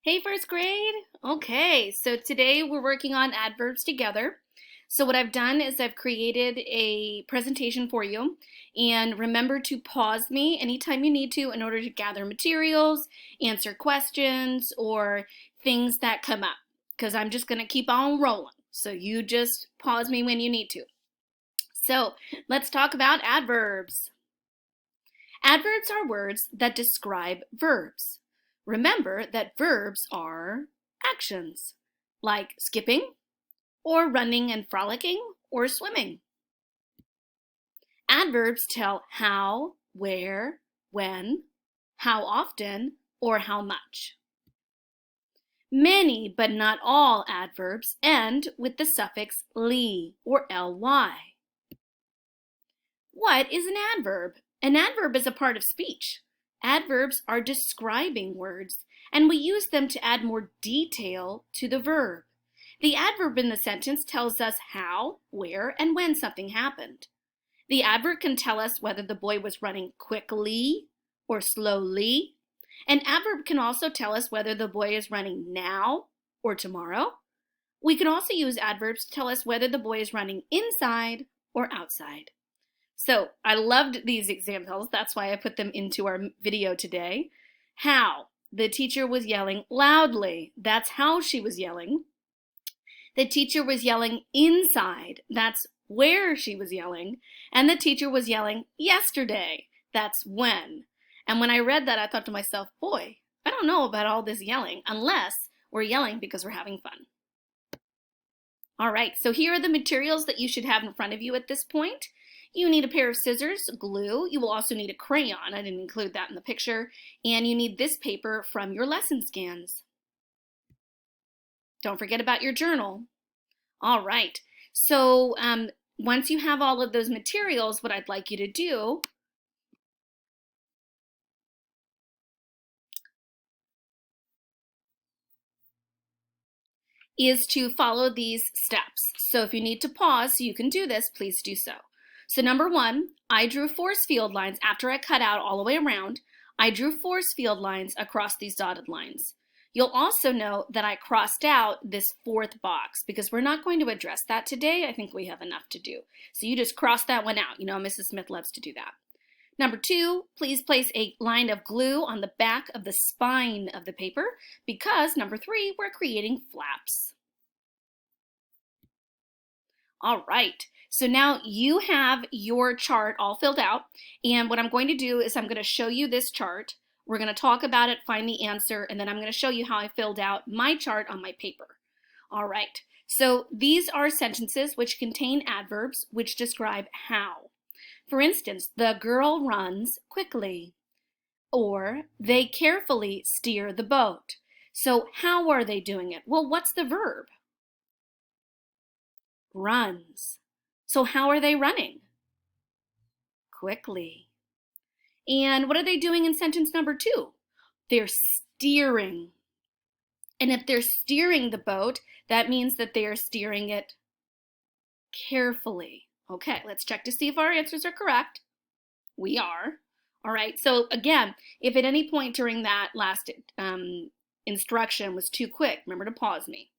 Hey, first grade. Okay, so today we're working on adverbs together. So what I've done is I've created a presentation for you, and remember to pause me anytime you need to in order to gather materials, answer questions, or things that come up, because I'm just going to keep on rolling. So you just pause me when you need to. So let's talk about adverbs. Adverbs are words that describe verbs. Remember that verbs are actions, like skipping, or running and frolicking, or swimming. Adverbs tell how, where, when, how often, or how much. Many, but not all, adverbs end with the suffix ly or ly. What is an adverb? An adverb is a part of speech. Adverbs are describing words, and we use them to add more detail to the verb. The adverb in the sentence tells us how, where, and when something happened. The adverb can tell us whether the boy was running quickly or slowly. An adverb can also tell us whether the boy is running now or tomorrow. We can also use adverbs to tell us whether the boy is running inside or outside. So I loved these examples. That's why I put them into our video today. How? The teacher was yelling loudly. That's how she was yelling. The teacher was yelling inside. That's where she was yelling. And the teacher was yelling yesterday. That's when. And when I read that, I thought to myself, boy, I don't know about all this yelling unless we're yelling because we're having fun. All right, so here are the materials that you should have in front of you at this point. You need a pair of scissors, glue. You will also need a crayon. I didn't include that in the picture. And you need this paper from your lesson scans. Don't forget about your journal. All right, so once you have all of those materials, what I'd like you to do is to follow these steps. So if you need to pause so you can do this, please do so. So number one, I drew force field lines after I cut out all the way around. I drew force field lines across these dotted lines. You'll also note that I crossed out this fourth box because we're not going to address that today. I think we have enough to do. So you just cross that one out. You know, Mrs. Smith loves to do that. Number two, please place a line of glue on the back of the spine of the paper because number three, we're creating flaps. All right, so now you have your chart all filled out, and what I'm going to do is I'm going to show you this chart. We're going to talk about it, find the answer, and then I'm going to show you how I filled out my chart on my paper. All right, so these are sentences which contain adverbs which describe how. For instance, the girl runs quickly, or they carefully steer the boat. So how are they doing it? Well, what's the verb? Runs. So how are they running? Quickly. And what are they doing in sentence number two? They're steering. And if they're steering the boat, that means that they are steering it carefully. Okay, let's check to see if our answers are correct. We are. All right, so again, if at any point during that last instruction was too quick, remember to pause me.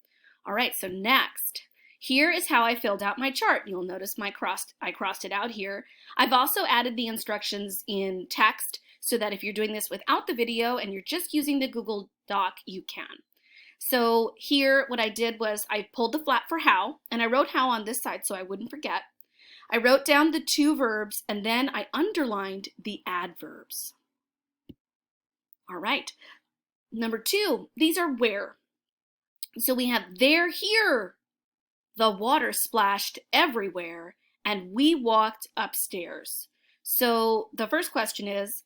All right, so next. Here is how I filled out my chart. You'll notice I crossed it out here. I've also added the instructions in text so that if you're doing this without the video and you're just using the Google Doc, you can. So here what I did was I pulled the flap for how, and I wrote how on this side so I wouldn't forget. I wrote down the two verbs and then I underlined the adverbs. All right, number two, these are where. So we have there, here. The water splashed everywhere, and we walked upstairs. So the first question is,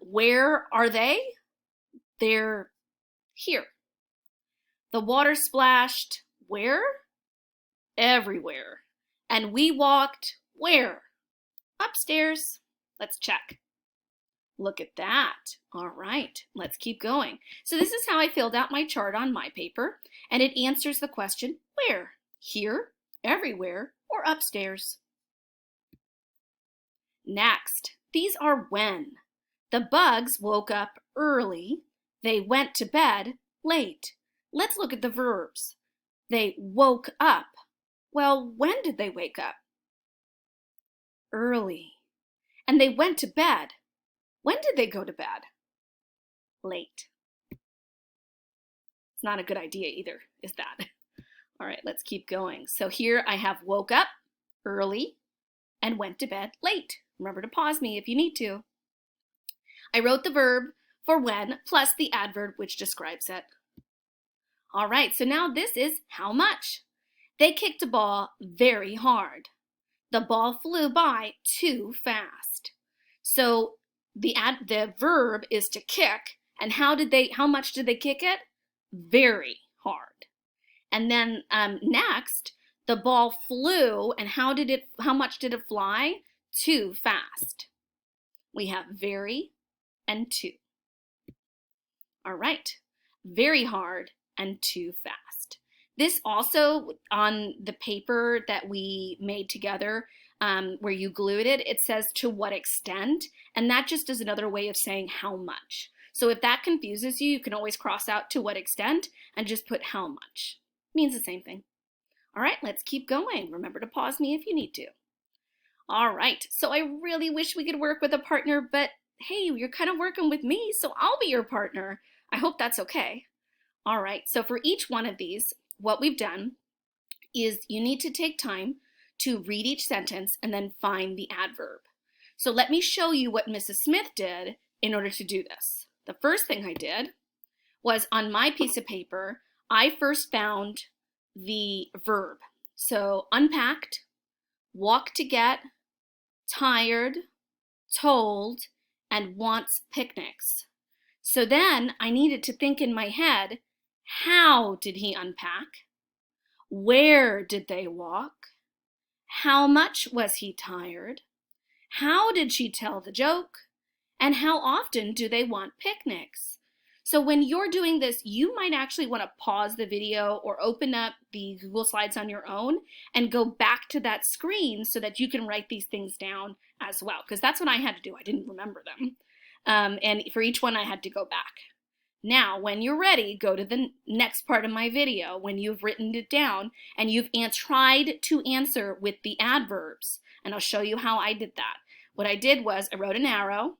where are they? They're here. The water splashed where? Everywhere. And we walked where? Upstairs. Let's check. Look at that. All right, let's keep going. So this is how I filled out my chart on my paper, and it answers the question, where? Here, everywhere, or upstairs. Next, these are when. The bugs woke up early, they went to bed late. Let's look at the verbs. They woke up. Well, when did they wake up? Early. And they went to bed. When did they go to bed? Late. It's not a good idea either, is that? All right, let's keep going. So here I have woke up early and went to bed late. Remember to pause me if you need to. I wrote the verb for when plus the adverb which describes it. All right, so now this is how much. They kicked a ball very hard. The ball flew by too fast. So the verb is to kick, and how much did they kick it? Very hard. And then next, the ball flew, and how much did it fly? Too fast. We have very and too. All right, very hard and too fast. This also, on the paper that we made together, where you glued it, it says to what extent, and that just is another way of saying how much. So if that confuses you, you can always cross out to what extent and just put how much. It means the same thing. All right, let's keep going. Remember to pause me if you need to. All right, so I really wish we could work with a partner, but hey, you're kind of working with me, so I'll be your partner. I hope that's okay. All right, so for each one of these, what we've done is you need to take time to read each sentence and then find the adverb. So let me show you what Mrs. Smith did in order to do this. The first thing I did was on my piece of paper, I first found the verb. So unpacked, walked to get, tired, told, and wants picnics. So then I needed to think in my head, how did he unpack? Where did they walk? How much was he tired? How did she tell the joke? And how often do they want picnics? So when you're doing this, you might actually want to pause the video or open up the Google Slides on your own and go back to that screen so that you can write these things down as well, because that's what I had to do. I didn't remember them. And for each one, I had to go back. Now, when you're ready, go to the next part of my video when you've written it down and you've tried to answer with the adverbs. And I'll show you how I did that. What I did was I wrote an arrow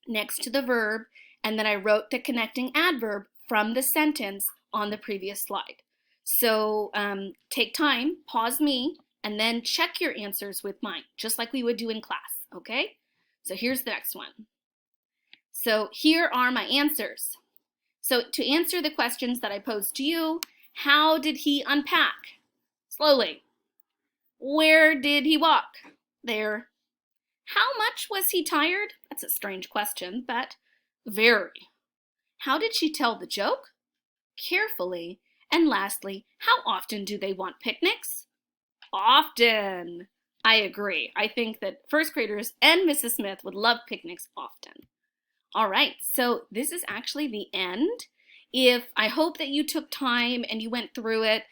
next to the verb, and then I wrote the connecting adverb from the sentence on the previous slide. So take time, pause me, and then check your answers with mine, just like we would do in class, okay? So here's the next one. So here are my answers. So to answer the questions that I posed to you, how did he unpack? Slowly. Where did he walk? There. How much was he tired? That's a strange question, but very. How did she tell the joke? Carefully. And lastly, how often do they want picnics? Often. I agree. I think that first graders and Mrs. Smith would love picnics often. All right, so this is actually the end. I hope that you took time and you went through it.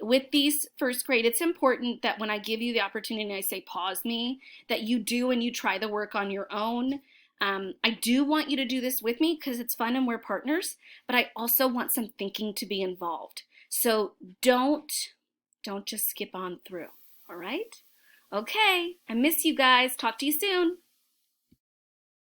With these first grade, it's important that when I give you the opportunity, I say pause me, that you do and you try the work on your own. I do want you to do this with me because it's fun and we're partners, but I also want some thinking to be involved. So don't just skip on through, all right? Okay, I miss you guys. Talk to you soon.